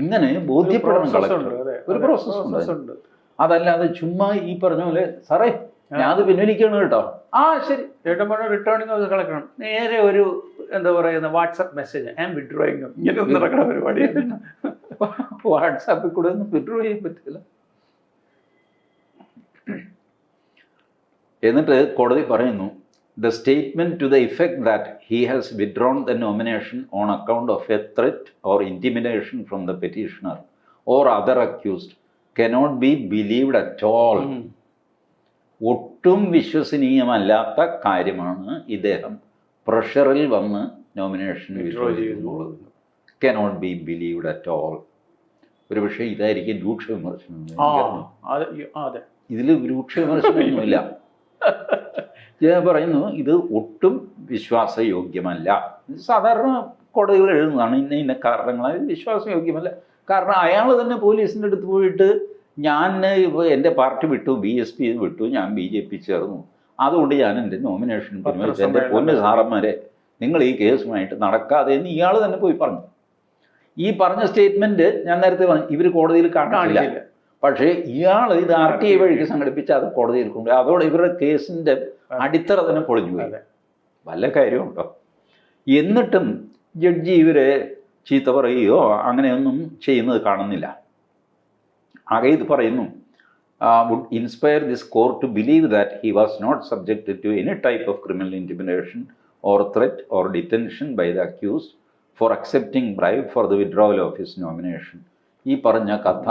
ഇങ്ങനെ ബോധ്യപ്പെടണം കളക്ടർ. ഒരു പ്രോസസ് ഉണ്ട്. അതല്ലാതെ ചുമ്മാ ഈ പറഞ്ഞ പോലെ സാറേ ഞാൻ അത് പിൻവലിക്കണം കേട്ടോ, ആ ശരി ചേട്ടൻ പറഞ്ഞ റിട്ടേണിങ് അത് കളക്കണം, നേരെ ഒരു എന്താ പറയുന്ന WhatsApp message I am withdrawing, ഇങ്ങനെ ഒന്നും നടക്കണ പരിപാടി. വാട്സാപ്പിൽ കൂടെ ഒന്നും വിഡ്രോ ചെയ്യാൻ പറ്റില്ല. എന്നിട്ട് കോടതി പറയുന്നു, the statement to the effect that he has withdrawn the nomination on account of a threat or intimidation from the petitioner or other accused cannot be believed at all. ഒട്ടും വിശ്വസനീയമല്ലാത്ത കാര്യമാണ് ഇദ്ദേഹം പ്രഷറിൽ വന്ന് നോമിനേഷൻ വിഡ്രോ ചെയ്തെന്നുള്ളത്. Cannot be believed at all. ഒരു പക്ഷേ ഇതായിരിക്കും രൂക്ഷ വിമർശനം. ഇതിൽ രൂക്ഷ വിമർശനമൊന്നുമില്ല. ഞാൻ പറയുന്നു ഇത് ഒട്ടും വിശ്വാസയോഗ്യമല്ല. സാധാരണ കോടതികൾ എഴുതുന്നതാണ്, ഇന്ന കാരണങ്ങളാൽ വിശ്വാസയോഗ്യമല്ല. കാരണം അയാൾ തന്നെ പോലീസിൻ്റെ അടുത്ത് പോയിട്ട് ഞാൻ എൻ്റെ പാർട്ടി വിട്ടു, BSP വിട്ടു, ഞാൻ BJP ചേർന്നു, അതുകൊണ്ട് ഞാൻ എൻ്റെ നോമിനേഷൻ പിൻവലിച്ചു, എൻ്റെ പൊന്നു സാറന്മാരെ നിങ്ങൾ ഈ കേസുമായിട്ട് നടക്കാതെ എന്ന് ഇയാൾ തന്നെ പോയി പറഞ്ഞു. ഈ പറഞ്ഞ സ്റ്റേറ്റ്മെൻറ്റ് ഞാൻ നേരത്തെ പറഞ്ഞു ഇവർ കോടതിയിൽ കാണില്ല. പക്ഷേ ഇയാൾ ഇത് RTI വഴിക്ക് സംഘടിപ്പിച്ച് അത് കോടതിയിൽ കൊണ്ടുപോയി. അതോടെ ഇവരുടെ കേസിൻ്റെ അടിത്തറ തന്നെ പൊളിഞ്ഞു പോയി. വല്ല കാര്യമുണ്ടോ? എന്നിട്ടും ജഡ്ജി ഇവരെ ചീത്ത പറയുകയോ അങ്ങനെയൊന്നും ചെയ്യുന്നത് കാണുന്നില്ല. ആകെ ഇത് പറയുന്നു, would inspire this court to believe that he was not subjected to any type of criminal intimidation or threat or detention by the accused for accepting bribe for the withdrawal of his nomination. ഈ പറഞ്ഞ കഥ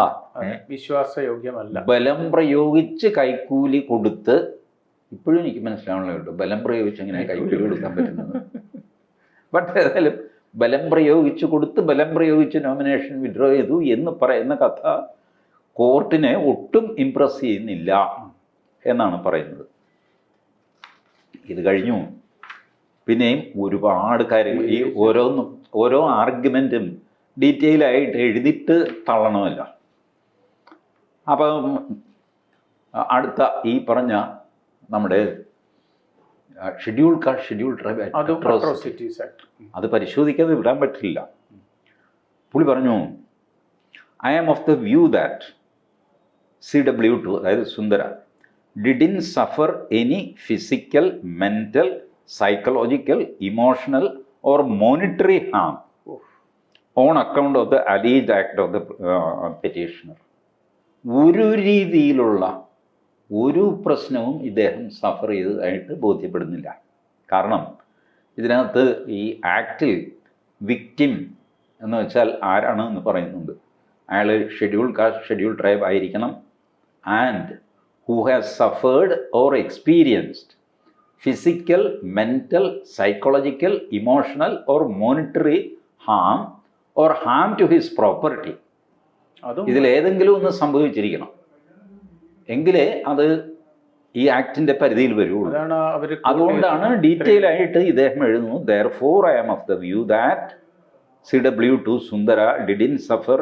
വിശ്വാസയോഗ്യമല്ല. ബലം പ്രയോഗിച്ച് കൈക്കൂലി കൊടുത്ത്, ഇപ്പോഴും എനിക്ക് മനസ്സിലാവണല്ലോ കേട്ടോ ബലം പ്രയോഗിച്ച് എങ്ങനെ കൈക്കൂലി കൊടുക്കാൻ പറ്റുന്നത്. ബട്ട് ഏതായാലും ബലം പ്രയോഗിച്ച് കൊടുത്ത് ബലം പ്രയോഗിച്ച് നോമിനേഷൻ വിഡ്രോ ചെയ്തു എന്ന് പറയുന്ന കഥ കോർട്ടിനെ ഒട്ടും ഇംപ്രസ് ചെയ്യുന്നില്ല എന്നാണ് പറയുന്നത്. ഇത് കഴിഞ്ഞു പിന്നെയും ഒരുപാട് കാര്യങ്ങൾ, ഈ ഓരോ ആർഗ്യുമെൻറ്റും ഡീറ്റെയിൽ ആയിട്ട് എഴുതിയിട്ട് തള്ളണമല്ലോ. അപ്പം അടുത്ത ഈ പറഞ്ഞ നമ്മുടെ ഷെഡ്യൂൾ കാസ്റ്റ് ഷെഡ്യൂൾ ട്രൈബ് അത് പരിശോധിക്കാതെ വിടാൻ പറ്റില്ല. പുള്ളി പറഞ്ഞു, I am of the view that CW2, അതായത് Sundara, didn't suffer any physical, mental, psychological, emotional or monetary harm on account of the alleged act of the petitioner. ഒരു രീതിയിലുള്ള ഒരു പ്രശ്നവും ഇദ്ദേഹം സഫർ ചെയ്തതായിട്ട് ബോധ്യപ്പെടുന്നില്ല. കാരണം ഇതിനകത്ത് ഈ ആക്റ്റിൽ വിക്റ്റിം എന്ന് വെച്ചാൽ ആരാണ് എന്ന് പറയുന്നുണ്ട്. അയാൾ ഷെഡ്യൂൾ കാസ്റ്റ് ഷെഡ്യൂൾ ട്രൈബ് ആയിരിക്കണം, and who has suffered or experienced physical, mental, psychological, emotional or monetary harm or harm to his property. ഇതിലേതെങ്കിലും ഒന്ന് സംഭവിച്ചിരിക്കണം, എങ്കിലേ അത് ഈ ആക്ടിൻ്റെ പരിധിയിൽ വരുള്ളൂ. അതുകൊണ്ടാണ് ഡീറ്റെയിൽ ആയിട്ട് ഇദ്ദേഹം എഴുതുന്നു, therefore I am of the view that CW2 Sundara didn't suffer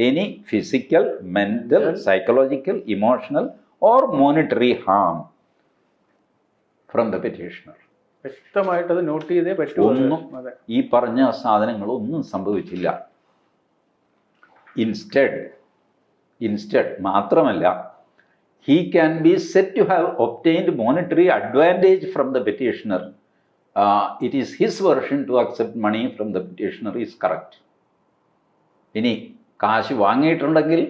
any physical, mental, psychological, emotional or monetary harm from the petitioner. വ്യക്തമായിട്ട് അത് നോട്ട് ചെയ്തേ പറ്റൂ. ഒന്നും ഈ പറഞ്ഞ സാധനങ്ങളൊന്നും സംഭവിച്ചില്ല. ഇൻസ്റ്റഡ് മാത്രമല്ല, he can be said to have obtained monetary advantage from the petitioner. It is his version to accept money from the petitioner is correct. ഇനി കാശ് വാങ്ങിയിട്ടുണ്ടെങ്കിൽ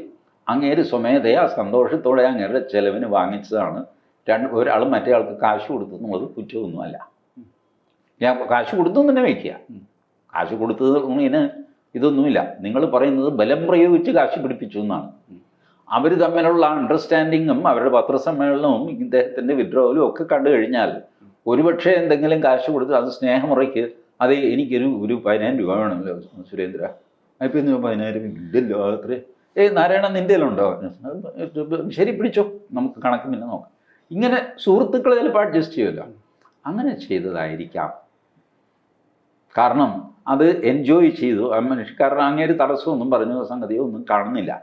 അങ്ങേര് സ്വമേധയാ സന്തോഷത്തോടെ അങ്ങേരുടെ ചെലവിന് വാങ്ങിച്ചതാണ്, ഒരാൾ മറ്റേ ആൾക്ക് കാശ് കൊടുത്തു എന്നുള്ളത് കുറ്റമൊന്നുമല്ല. ഞാൻ കാശ് കൊടുത്തു തന്നെ വയ്ക്കുക. കാശ് കൊടുത്തത് ഇങ്ങനെ ഇതൊന്നുമില്ല. നിങ്ങൾ പറയുന്നത് ബലം പ്രയോഗിച്ച് കാശ് പിടിപ്പിച്ചു എന്നാണ്. അവർ തമ്മിലുള്ള അണ്ടർസ്റ്റാൻഡിങ്ങും അവരുടെ പത്രസമ്മേളനവും ഇദ്ദേഹത്തിൻ്റെ വിഡ്രോവലും ഒക്കെ കണ്ടു കഴിഞ്ഞാൽ ഒരുപക്ഷെ എന്തെങ്കിലും കാശ് കൊടുത്ത് അത് സ്നേഹമുറയ്ക്ക് അത് എനിക്കൊരു 10,000 രൂപ വേണമല്ലോ സുരേന്ദ്ര, ഇപ്പം ഇന്ന് 10,000 ഇല്ലല്ലോ അത്ര നാരായണ നിൻ്റെ ഉണ്ടോ, ശരി പിടിച്ചോ, നമുക്ക് കണക്ക് പിന്നെ നോക്കാം. ഇങ്ങനെ സുഹൃത്തുക്കൾ ചിലപ്പോൾ അഡ്ജസ്റ്റ് ചെയ്യുമല്ലോ. അങ്ങനെ ചെയ്തതായിരിക്കാം. കാരണം അത് എൻജോയ് ചെയ്തു ആ മനുഷ്യ. കാരണം അങ്ങേര് തടസ്സമൊന്നും പറഞ്ഞ സംഗതിയോ ഒന്നും കാണുന്നില്ല.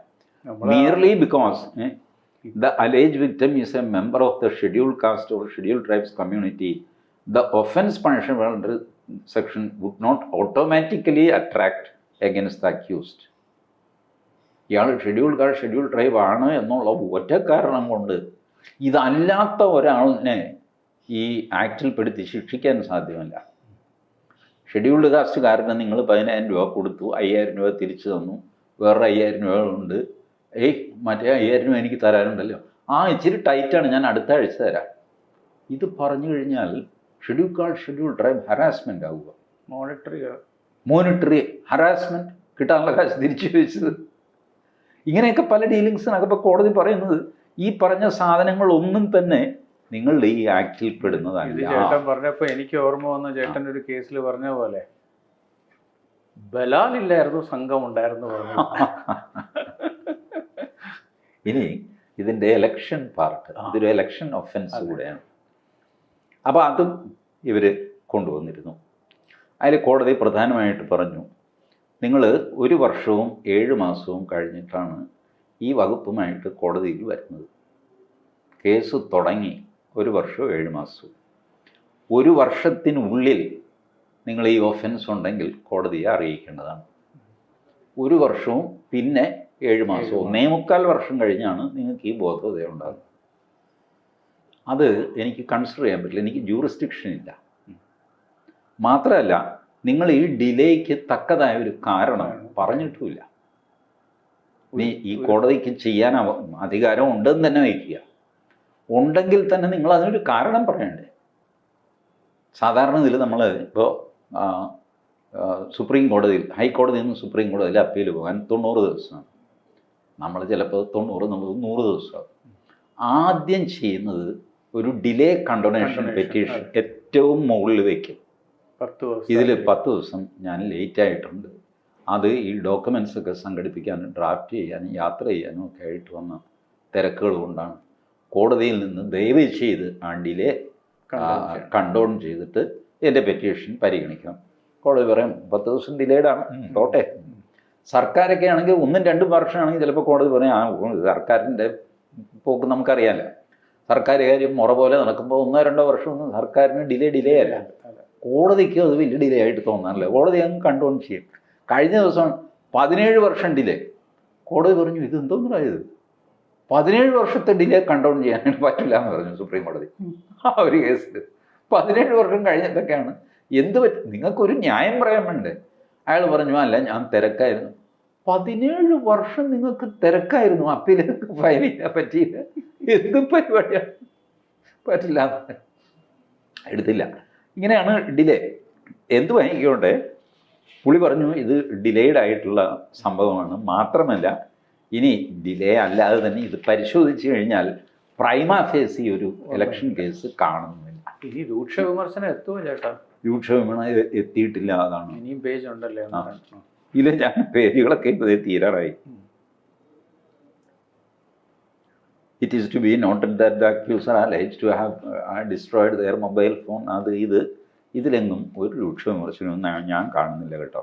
Merely because the alleged victim is a member of the scheduled caste or scheduled tribes community, the offence punishable under section would not automatically attract against the accused. ഇയാൾ ഷെഡ്യൂൾഡ് കാസ്റ്റ് ഷെഡ്യൂൾഡ് ട്രൈബ് ആണ് എന്നുള്ള ഒറ്റ കാരണം കൊണ്ട് ഇതല്ലാത്ത ഒരാളിനെ ഈ ആക്റ്റിൽ പെടുത്തി ശിക്ഷിക്കാൻ സാധ്യമല്ല. ഷെഡ്യൂൾഡ് കാസ്റ്റുകാരന് നിങ്ങൾ 10,000 രൂപ കൊടുത്തു, 5,000 രൂപ തിരിച്ചു തന്നു, വേറെ 5,000 രൂപ ഉണ്ട്, മറ്റേ 5,000 രൂപ എനിക്ക് തരാനുണ്ടല്ലോ, ഇച്ചിരി ടൈറ്റാണ്, ഞാൻ അടുത്ത ആഴ്ച തരാം. ഇത് പറഞ്ഞു കഴിഞ്ഞാൽ schedule caste schedule tribe harassment ആവുക. മോണിറ്ററി ഹറാസ്മെൻറ്റ്, കിട്ടാനുള്ള കാശ് തിരിച്ചു വെച്ചത്. ഇങ്ങനെയൊക്കെ പല ഡീലിങ്സിനൊക്കെ ഇപ്പോൾ കോടതി പറയുന്നത് ഈ പറഞ്ഞ സാധനങ്ങളൊന്നും തന്നെ നിങ്ങളുടെ ഈ ആക്റ്റിൽ പെടുന്നതല്ല. ചേട്ടൻ പറഞ്ഞപ്പോൾ എനിക്ക് ഓർമ്മ വന്ന ചേട്ടൻ ഒരു കേസിൽ പറഞ്ഞ പോലെ ബലാലില്ലായിരുന്നു സംഘം ഉണ്ടായിരുന്നു പറഞ്ഞു. ഇനി ഇതിൻ്റെ എലക്ഷൻ പാർട്ട്, ഇതൊരു എലക്ഷൻ ഒഫൻസ് കൂടെയാണ്. അപ്പോൾ അതും ഇവർ കൊണ്ടുവന്നിരുന്നു. അതിൽ കോടതി പ്രധാനമായിട്ട് പറഞ്ഞു, നിങ്ങൾ 1 വർഷവും 7 മാസവും കഴിഞ്ഞിട്ടാണ് ഈ വകുപ്പുമായിട്ട് കോടതിയിൽ വരുന്നത്. കേസ് തുടങ്ങി 1 വർഷവും 7 മാസവും. 1 വർഷത്തിനുള്ളിൽ നിങ്ങൾ ഈ ഒഫൻസ് ഉണ്ടെങ്കിൽ കോടതിയെ അറിയിക്കേണ്ടതാണ്. 1 വർഷവും പിന്നെ 7 മാസവും 1.25 വർഷം കഴിഞ്ഞാണ് നിങ്ങൾക്ക് ഈ ബോധോദയം ഉണ്ടാകുന്നത്. അത് എനിക്ക് കൺസിഡർ ചെയ്യാൻ പറ്റില്ല, എനിക്ക് ജൂറിസ്ഡിക്ഷൻ ഇല്ല. മാത്രമല്ല നിങ്ങൾ ഈ ഡിലേക്ക് തക്കതായ ഒരു കാരണം പറഞ്ഞിട്ടുമില്ല. നീ ഈ കോടതിക്ക് ചെയ്യാൻ അധികാരം ഉണ്ടെന്ന് തന്നെ വയ്ക്കുക. ഉണ്ടെങ്കിൽ തന്നെ നിങ്ങൾ അതിനൊരു കാരണം പറയണ്ടേ. സാധാരണ ഇതിൽ നമ്മൾ ഇപ്പോൾ സുപ്രീം കോടതിയിൽ, ഹൈക്കോടതിയിൽ നിന്ന് സുപ്രീം കോടതിയിൽ അപ്പീൽ പോകാൻ 90 ദിവസമാണ്. നമ്മൾ ചിലപ്പോൾ 90 എന്നുള്ളത് 100 ദിവസമാണ്. ആദ്യം ചെയ്യുന്നത് ഒരു ഡിലേ കണ്ടോണേഷൻ പെറ്റീഷൻ ഏറ്റവും മുകളിൽ വയ്ക്കും. ഇതിൽ 10 ദിവസം ഞാൻ ലേറ്റായിട്ടുണ്ട്, അത് ഈ ഡോക്യുമെൻറ്റ്സ് ഒക്കെ സംഘടിപ്പിക്കാനും ഡ്രാഫ്റ്റ് ചെയ്യാനും യാത്ര ചെയ്യാനും ഒക്കെ ആയിട്ട് വന്ന തിരക്കുകൾ കൊണ്ടാണ്. കോടതിയിൽ നിന്ന് ദയവ് ചെയ്ത് ആ ഡിലേ കണ്ടോൺ ചെയ്തിട്ട് എൻ്റെ പെറ്റീഷൻ പരിഗണിക്കണം. കോടതി പറയും 10 ദിവസം ഡിലേഡാണ്, തോട്ടെ. സർക്കാരൊക്കെ ആണെങ്കിൽ 1-2 വർഷമാണെങ്കിൽ ചിലപ്പോൾ കോടതി പറയും സർക്കാരിൻ്റെ പോക്ക് നമുക്കറിയാമല്ലോ. സർക്കാർ കാര്യം മുറ പോലെ നടക്കുമ്പോൾ 1-2 വർഷമൊന്നും സർക്കാരിന് ഡിലേ അല്ല. കോടതിക്ക് അത് വലിയ ഡിലേ ആയിട്ട് തോന്നാറില്ല. കോടതി അങ്ങ് കണ്ടോൺ ചെയ്യും. കഴിഞ്ഞ ദിവസം 17 വർഷം ഡിലേ. കോടതി പറഞ്ഞു ഇത് എന്തോന്നായത്, 17 വർഷത്തെ ഡിലേ കണ്ടോൺ ചെയ്യാനായിട്ട് പറ്റില്ല എന്ന് പറഞ്ഞു സുപ്രീം കോടതി. ആ ഒരു കേസിൽ 17 വർഷം കഴിഞ്ഞിട്ടൊക്കെയാണ് എന്ത് പറ്റും, നിങ്ങൾക്കൊരു ന്യായം പറയാൻ വേണ്ടേ. അയാൾ പറഞ്ഞു അല്ല ഞാൻ തിരക്കായിരുന്നു. 17 വർഷം നിങ്ങൾക്ക് തിരക്കായിരുന്നു, അപ്പീലേക്ക് ഫയൽ ചെയ്യാൻ പറ്റിയില്ല, എന്ത് പരിപാടിയാണ്, പറ്റില്ല, എടുത്തില്ല. ഇങ്ങനെയാണ് ഡിലേ. എന്ത് വാങ്ങിക്കോട്ടെ, പുള്ളി പറഞ്ഞു ഇത് ഡിലേഡ് ആയിട്ടുള്ള സംഭവമാണ്. മാത്രമല്ല ഇനി ഡിലേ അല്ലാതെ തന്നെ ഇത് പരിശോധിച്ച് കഴിഞ്ഞാൽ പ്രൈമാ ഫേസി ഒരു ഇലക്ഷൻ കേസ് കാണുന്നില്ല. ഇനി രൂക്ഷ വിമർശനം എത്തുമോ ചേട്ടാ? രൂക്ഷ വിമർശനം എത്തിയിട്ടില്ല, അതാണ്. ഇനിയും പേജ് ഉണ്ടല്ലേ? ഇല്ല, ഞാൻ പേജുകളൊക്കെ ഇപ്പോൾ തീരാറായി. It is to be noted that the accuser alleged to have destroyed their mobile phone. അത് ഇതിലെങ്ങും ഒരു രൂക്ഷ വിമർശനവും ഞാൻ കാണുന്നില്ല കേട്ടോ.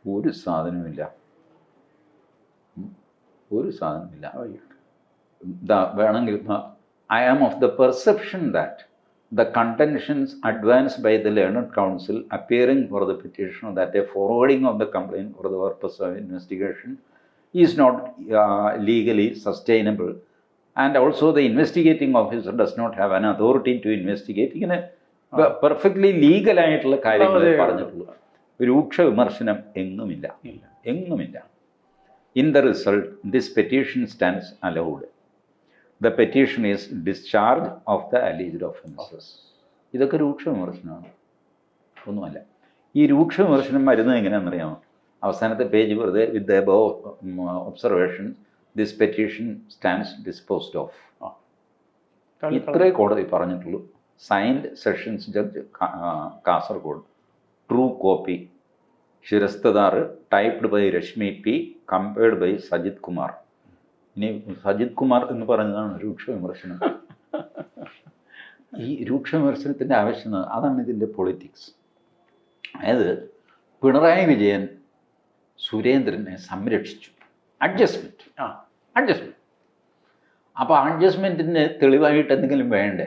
ഒരു സാധനവുമില്ല. വേണമെങ്കിൽ I am of the perception that the contentions advanced by the learned counsel appearing for the petitioner that a forwarding of the complaint for the purpose of investigation is not legally sustainable, and also the investigating officer does not have an authority to investigate. ഇങ്ങനെ perfectly ലീഗലായിട്ടുള്ള കാര്യങ്ങൾ പറഞ്ഞിട്ടുള്ളൂ. രൂക്ഷ വിമർശനം എങ്ങുമില്ല. എങ്ങുമില്ല. In the result this petition stands allowed. The petition is discharge of the alleged offences. ഇതൊക്കെ രൂക്ഷ വിമർശനമാണ്, ഒന്നുമല്ല. ഈ രൂക്ഷ വിമർശനം വരുന്നത് എങ്ങനെയാണെന്നറിയാമോ? അവസാനത്തെ പേജ് വെറുതെ with the above observation this petition stands disposed of. ഇത്രേ കോടതി പറഞ്ഞിട്ടുള്ളൂ. Signed sessions judge Kasaragod. True copy ശിരസ്തദാർ typed by Rashmi P, compared by Sajith Kumar. ഇനി സജിത് കുമാർ എന്ന് പറഞ്ഞതാണ് രൂക്ഷ വിമർശനം. ഈ രൂക്ഷ വിമർശനത്തിൻ്റെ ആവശ്യം അതാണ് ഇതിൻ്റെ പൊളിറ്റിക്സ്. അതായത് പിണറായി വിജയൻ സുരേന്ദ്രനെ സംരക്ഷിച്ചു. അഡ്ജസ്റ്റ്മെൻറ്റ്. അപ്പോൾ അഡ്ജസ്റ്റ്മെൻറ്റിന് തെളിവായിട്ട് എന്തെങ്കിലും വേണ്ടേ?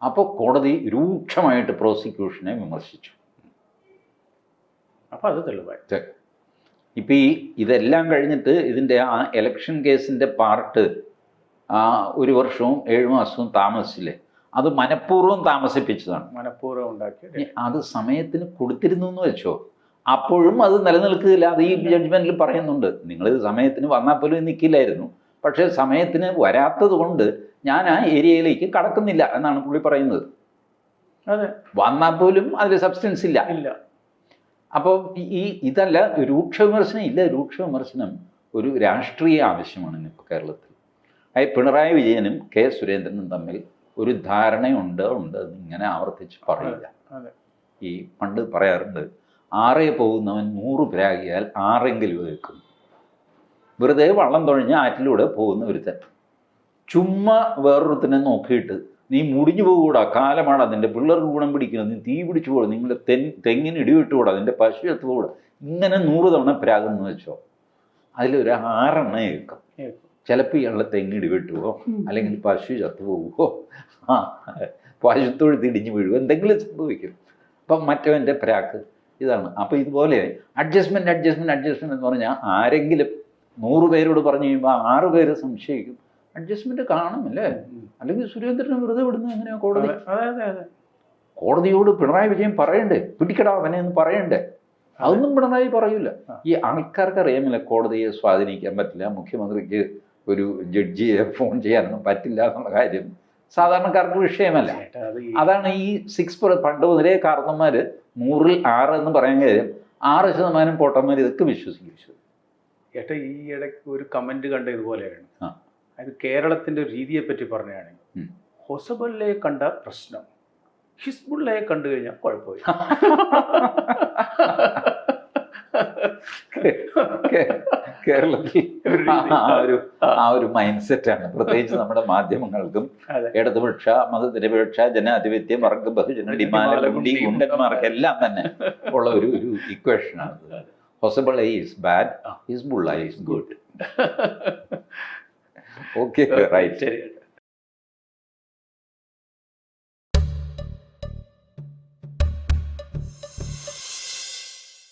അപ്പോൾ കോടതി രൂക്ഷമായിട്ട് പ്രോസിക്യൂഷനെ വിമർശിച്ചു. അപ്പോൾ അത് തെളിവായി. ഇപ്പം ഇതെല്ലാം കഴിഞ്ഞിട്ട് ഇതിൻ്റെ ആ എലക്ഷൻ കേസിൻ്റെ പാർട്ട് 1 വർഷവും 7 മാസവും താമസിച്ചില്ലേ? അത് മനഃപൂർവ്വം താമസിപ്പിച്ചതാണ്. മനഃപൂർവ്വം ഉണ്ടാക്കി. അത് സമയത്തിന് കൊടുത്തിരുന്നു എന്ന് വെച്ചോ, അപ്പോഴും അത് നിലനിൽക്കില്ല. അത് ഈ ജഡ്ജ്മെൻറ്റിൽ പറയുന്നുണ്ട്. നിങ്ങളിത് സമയത്തിന് വന്നാൽ പോലും നിൽക്കില്ലായിരുന്നു, പക്ഷേ സമയത്തിന് വരാത്തത് കൊണ്ട് ഞാൻ ആ ഏരിയയിലേക്ക് കടക്കുന്നില്ല എന്നാണ് പുള്ളി പറയുന്നത്. അതെ, വന്നാൽ പോലും അതിൽ സബ്സ്റ്റൻസ് ഇല്ല. അപ്പോൾ ഇതല്ല രൂക്ഷ വിമർശനം. ഇല്ല, രൂക്ഷ വിമർശനം ഒരു രാഷ്ട്രീയ ആവശ്യമാണ് ഇപ്പോൾ കേരളത്തിൽ. പിണറായി വിജയനും കെ സുരേന്ദ്രനും തമ്മിൽ ഒരു ധാരണയുണ്ട് ഇങ്ങനെ ആവർത്തിച്ച് പറയില്ല. ഈ പണ്ട് പറയാറുണ്ട്, 6 പോകുന്നവൻ 100 പ്രാഗിയാൽ 6 വെക്കും. വെറുതെ വള്ളം തുഴഞ്ഞ് ആറ്റിലൂടെ പോകുന്ന ഒരുത്തൻ ചുമ്മാ വേറൊരുത്തനെ നോക്കിയിട്ട് നീ മുടിഞ്ഞു പോകൂടാ, കാലമാണ് അതിൻ്റെ, പിള്ളേർക്ക് ഗുണം പിടിക്കണം, നീ തീ പിടിച്ചു കൂടാ, നിങ്ങളുടെ തെങ്ങിന് ഇടിവിട്ടുകൂടാ, അതിൻ്റെ പശു എത്തുകൂടാ, ഇങ്ങനെ 100 തവണ പ്രാഗെന്ന് വെച്ചോ, അതിലൊരു 6 കേൾക്കും. ചിലപ്പോൾ ഇയാളുടെ തെങ്ങ് ഇടിവിട്ട് പോകും, അല്ലെങ്കിൽ പശു ചത്തുപോകുമോ, പശുത്തൊഴുത്ത് ഇടിഞ്ഞു വീഴുമോ, എന്തെങ്കിലും സംഭവിക്കും. അപ്പം മറ്റവൻ്റെ പ്രാക്ക് ഇതാണ്. അപ്പോൾ ഇതുപോലെ അഡ്ജസ്റ്റ്മെൻറ്റ് എന്ന് പറഞ്ഞാൽ ആരെങ്കിലും 100 പേരോട് പറഞ്ഞു കഴിയുമ്പോൾ 6 പേര് സംശയിക്കും. അഡ്ജസ്റ്റ്മെൻറ്റ് കാണുമല്ലേ? അല്ലെങ്കിൽ സുരേന്ദ്രനെ വെറുതെ വിടുന്നത് എങ്ങനെയാ കോടതി? കോടതിയോട് പിണറായി വിജയൻ പറയണ്ടേ, പിടിക്കടാ അവനെ എന്ന് പറയണ്ടേ? അതൊന്നും പിണറായി പറയൂല. ഈ ആൾക്കാർക്ക് അറിയാമില്ല കോടതിയെ സ്വാധീനിക്കാൻ പറ്റില്ല, മുഖ്യമന്ത്രിക്ക് ഒരു ജഡ്ജിയെ ഫോൺ ചെയ്യാനൊന്നും പറ്റില്ല എന്നുള്ള കാര്യം സാധാരണക്കാർക്ക് വിഷയമല്ല. അതാണ് ഈ 6 പണ്ട് മുതലേ കാരണന്മാർ 100ൽ 6 എന്ന് പറയാൻ കാര്യം 6% പോട്ടന്മാർ ഇതൊക്കെ വിശ്വസിക്കും. ഏട്ടാ, ഈ ഇടയ്ക്ക് ഒരു കമന്റ് കണ്ട ഇതുപോലെയാണ്. അത് കേരളത്തിന്റെ രീതിയെ പറ്റി പറഞ്ഞാണ്. ഹൊസബുള്ളയെ കണ്ട പ്രശ്നം, ഹിസ്ബുള്ളയെ കണ്ടു കഴിഞ്ഞാൽ കുഴപ്പമില്ല. കേരളത്തിൽ ആ ഒരു മൈൻഡ് സെറ്റാണ്. പ്രത്യേകിച്ച് നമ്മുടെ മാധ്യമങ്ങൾക്കും ഇടതുപക്ഷ മതനിരപേക്ഷ ജനാധിപത്യ വർഗ ബഹുജന ഡിമാൻഡ് ഗുണ്ടന്മാർക്കെല്ലാം തന്നെ ഉള്ള ഒരു ഇക്വേഷനാണ്. Hosebullah is bad, Hizbullah is good. Okay, right.